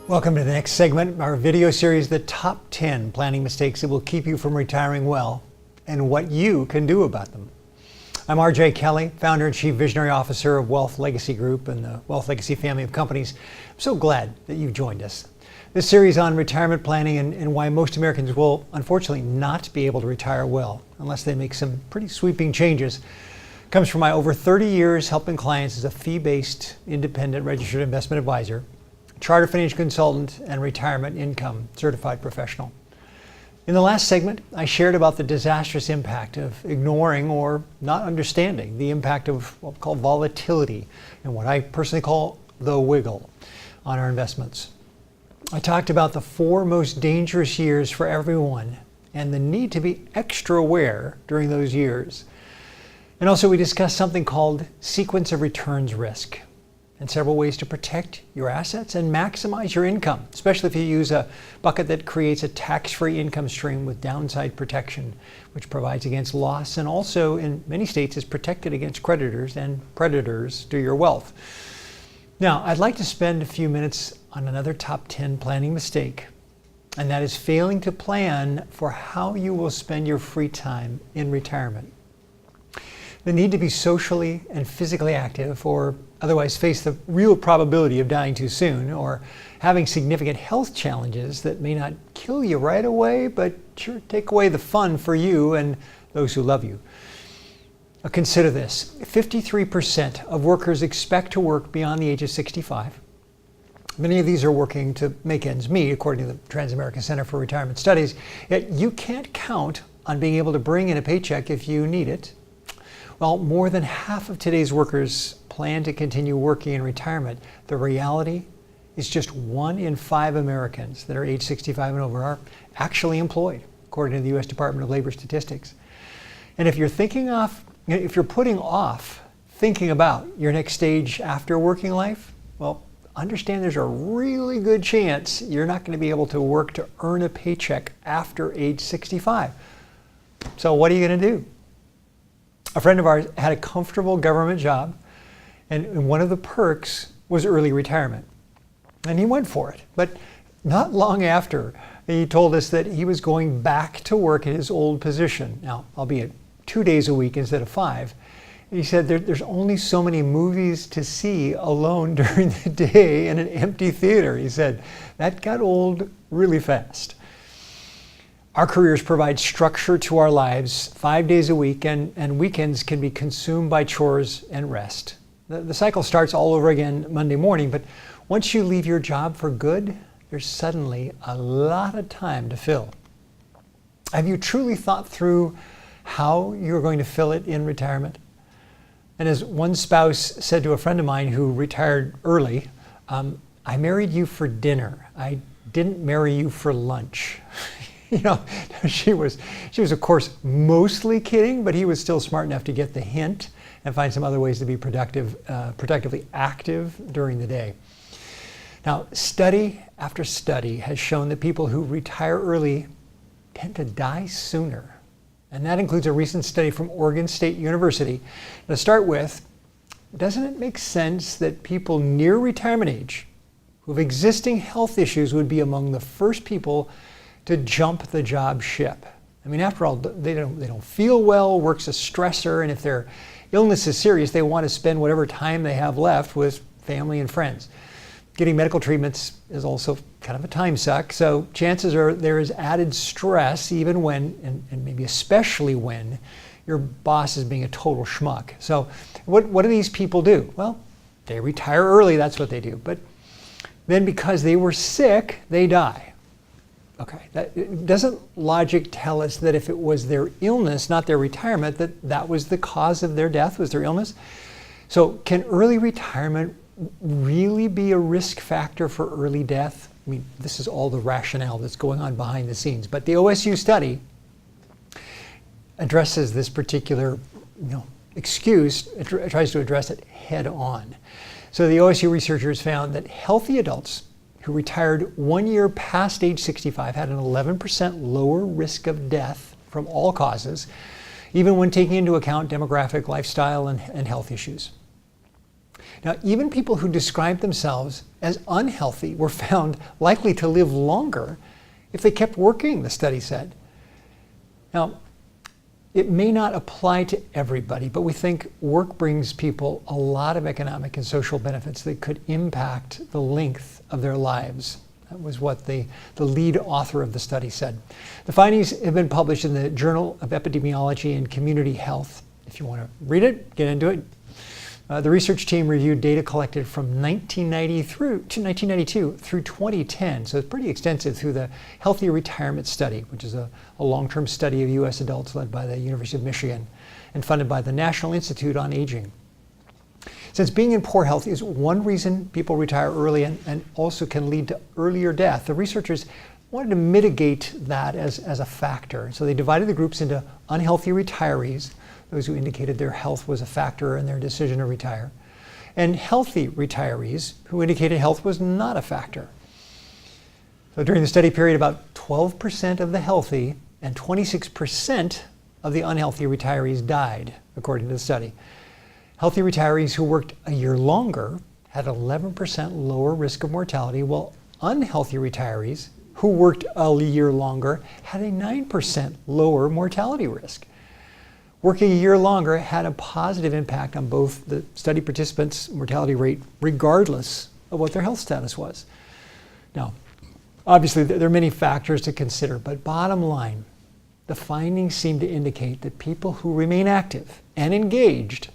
Welcome to the next segment of our video series, The Top 10 Planning Mistakes That Will Keep You From Retiring Well and What You Can Do About Them. I'm R.J. Kelly, founder and chief visionary officer of Wealth Legacy Group and the Wealth Legacy family of companies. I'm so glad that you've joined us. This series on retirement planning and why most Americans will unfortunately not be able to retire well unless they make some pretty sweeping changes comes from my over 30 years helping clients as a fee-based, independent registered investment advisor, chartered financial consultant, and retirement income certified professional. In the last segment, I shared about the disastrous impact of ignoring or not understanding the impact of what we call volatility and what I personally call the wiggle on our investments. I talked about the 4 most dangerous years for everyone and the need to be extra aware during those years. And also we discussed something called sequence of returns risk and several ways to protect your assets and maximize your income, especially if you use a bucket that creates a tax-free income stream with downside protection, which provides against loss and also in many states is protected against creditors and predators to your wealth. Now, I'd like to spend a few minutes on another top 10 planning mistake, and that is failing to plan for how you will spend your free time in retirement. The need to be socially and physically active or otherwise face the real probability of dying too soon or having significant health challenges that may not kill you right away, but sure take away the fun for you and those who love you. Now consider this, 53% of workers expect to work beyond the age of 65. Many of these are working to make ends meet, according to the Trans-American Center for Retirement Studies, yet you can't count on being able to bring in a paycheck if you need it. While more than half of today's workers plan to continue working in retirement, the reality is just 1 in 5 Americans that are age 65 and over are actually employed, according to the U.S. Department of Labor statistics. And if you're putting off thinking about your next stage after working life, well, understand there's a really good chance you're not going to be able to work to earn a paycheck after age 65. So what are you going to do? A friend of ours had a comfortable government job, and one of the perks was early retirement. And he went for it. But not long after, he told us that he was going back to work in his old position. Now, albeit 2 days a week instead of 5. And he said there's only so many movies to see alone during the day in an empty theater. He said that got old really fast. Our careers provide structure to our lives 5 days a week, and weekends can be consumed by chores and rest. The cycle starts all over again Monday morning, but once you leave your job for good, there's suddenly a lot of time to fill. Have you truly thought through how you're going to fill it in retirement? And as one spouse said to a friend of mine who retired early, I married you for dinner. I didn't marry you for lunch. You know, she was of course mostly kidding, but he was still smart enough to get the hint and find some other ways to be productively active during the day. Now, study after study has shown that people who retire early tend to die sooner. And that includes a recent study from Oregon State University. To start with, doesn't it make sense that people near retirement age who have existing health issues would be among the first people to jump the job ship? I mean, after all, they don't feel well, work's a stressor, and if their illness is serious, they want to spend whatever time they have left with family and friends. Getting medical treatments is also kind of a time suck, so chances are there is added stress even when, and maybe especially when, your boss is being a total schmuck. So what do these people do? Well, they retire early, that's what they do. But then because they were sick, they die. Okay, doesn't logic tell us that if it was their illness, not their retirement, that was the cause of their death, was their illness? So can early retirement really be a risk factor for early death? I mean, this is all the rationale that's going on behind the scenes. But the OSU study addresses this particular excuse, it tries to address it head on. So the OSU researchers found that healthy adults who retired 1 year past age 65 had an 11% lower risk of death from all causes, even when taking into account demographic, lifestyle, and health issues. Now, even people who described themselves as unhealthy were found likely to live longer if they kept working, the study said. Now, it may not apply to everybody, but we think work brings people a lot of economic and social benefits that could impact the length of their lives. That was what the lead author of the study said. The findings have been published in the Journal of Epidemiology and Community Health. If you want to read it, get into it. The research team reviewed data collected from 1992 through 2010, so it's pretty extensive, through the Healthy Retirement Study, which is a long-term study of U.S. adults led by the University of Michigan and funded by the National Institute on Aging. Since being in poor health is one reason people retire early and also can lead to earlier death, the researchers wanted to mitigate that as a factor. So they divided the groups into unhealthy retirees, those who indicated their health was a factor in their decision to retire, and healthy retirees who indicated health was not a factor. So during the study period, about 12% of the healthy and 26% of the unhealthy retirees died, according to the study. Healthy retirees who worked a year longer had 11% lower risk of mortality, while unhealthy retirees who worked a year longer had a 9% lower mortality risk. Working a year longer had a positive impact on both the study participants' mortality rate, regardless of what their health status was. Now, obviously, there are many factors to consider, but bottom line, the findings seem to indicate that people who remain active and engaged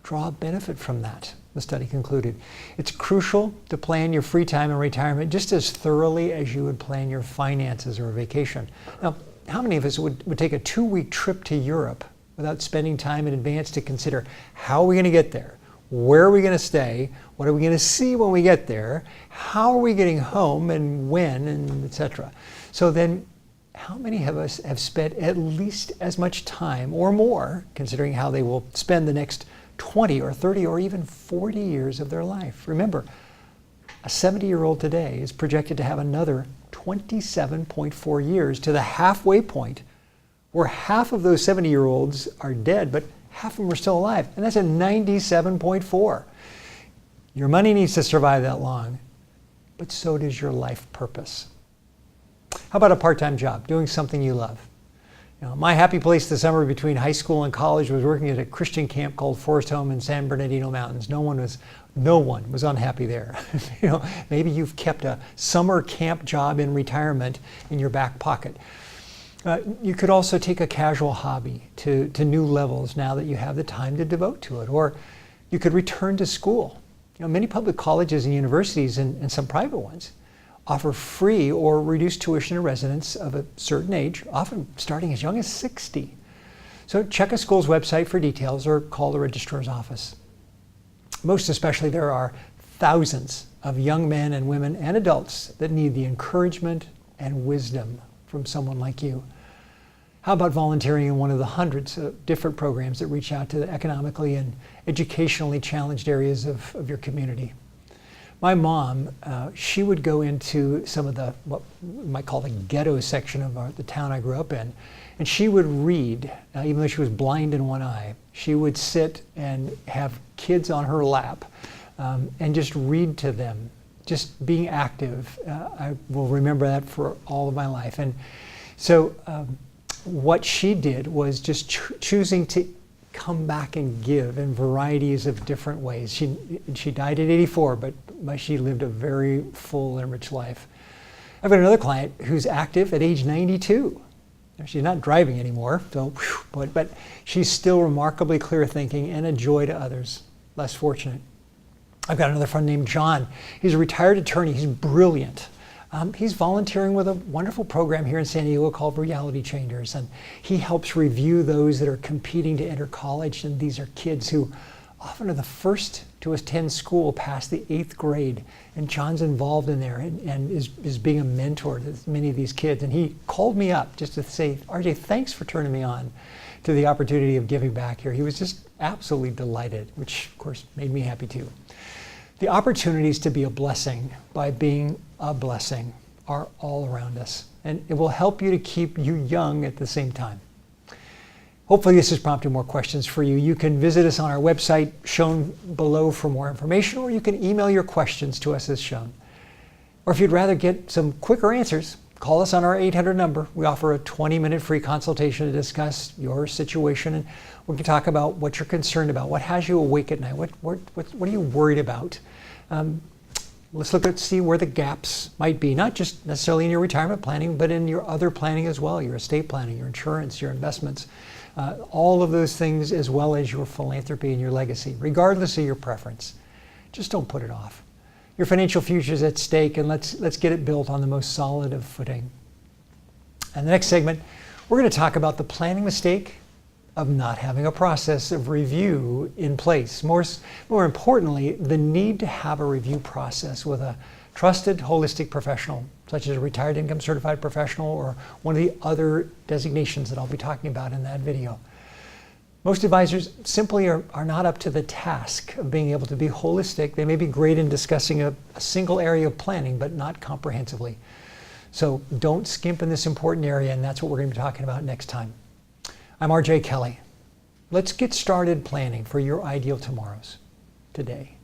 draw benefit from that, the study concluded. It's crucial to plan your free time and retirement just as thoroughly as you would plan your finances or a vacation. Now, how many of us would take a 2-week trip to Europe without spending time in advance to consider how are we going to get there? Where are we going to stay? What are we going to see when we get there? How are we getting home and when, and etc. So then, how many of us have spent at least as much time or more considering how they will spend the next 20 or 30 or even 40 years of their life? Remember, a 70-year-old today is projected to have another 27.4 years to the halfway point, where half of those 70-year-olds are dead, but half of them are still alive, and that's a 97.4. Your money needs to survive that long, but so does your life purpose. How about a part-time job, doing something you love? You know, my happy place this summer between high school and college was working at a Christian camp called Forest Home in San Bernardino Mountains. No one was unhappy there. You know, maybe you've kept a summer camp job in retirement in your back pocket. You could also take a casual hobby to new levels now that you have the time to devote to it. Or you could return to school. You know, many public colleges and universities and some private ones offer free or reduced tuition to residents of a certain age, often starting as young as 60. So check a school's website for details or call the registrar's office. Most especially, there are thousands of young men and women and adults that need the encouragement and wisdom from someone like you. How about volunteering in one of the hundreds of different programs that reach out to the economically and educationally challenged areas of your community? My mom, she would go into some of the, what we might call the ghetto section of the town I grew up in, and she would read, even though she was blind in one eye. She would sit and have kids on her lap and just read to them, just being active. I will remember that for all of my life. And so what she did was just choosing to come back and give in varieties of different ways. She died at 84, but she lived a very full and rich life. I've got another client who's active at age 92. She's not driving anymore, so, but she's still remarkably clear thinking and a joy to others, less fortunate. I've got another friend named John. He's a retired attorney. He's brilliant. He's volunteering with a wonderful program here in San Diego called Reality Changers, and he helps review those that are competing to enter college, and these are kids who often are the first to attend school past the 8th grade, and John's involved in there and is being a mentor to many of these kids. And he called me up just to say, RJ, thanks for turning me on to the opportunity of giving back here. He was just absolutely delighted, which of course made me happy too. The opportunities to be a blessing by being a blessing are all around us, and it will help you to keep you young at the same time. Hopefully this has prompted more questions for you. You can visit us on our website shown below for more information, or you can email your questions to us as shown. Or if you'd rather get some quicker answers, call us on our 800 number. We offer a 20-minute free consultation to discuss your situation, and we can talk about what you're concerned about, what has you awake at night, what are you worried about. Let's see where the gaps might be, not just necessarily in your retirement planning, but in your other planning as well, your estate planning, your insurance, your investments, all of those things, as well as your philanthropy and your legacy, regardless of your preference. Just don't put it off. Your financial future is at stake, and let's get it built on the most solid of footing. And the next segment, we're going to talk about the planning mistake of not having a process of review in place. More importantly, the need to have a review process with a trusted holistic professional, such as a retired income certified professional or one of the other designations that I'll be talking about in that video. Most advisors simply are not up to the task of being able to be holistic. They may be great in discussing a single area of planning, but not comprehensively. So don't skimp in this important area, and that's what we're going to be talking about next time. I'm RJ Kelly. Let's get started planning for your ideal tomorrows today.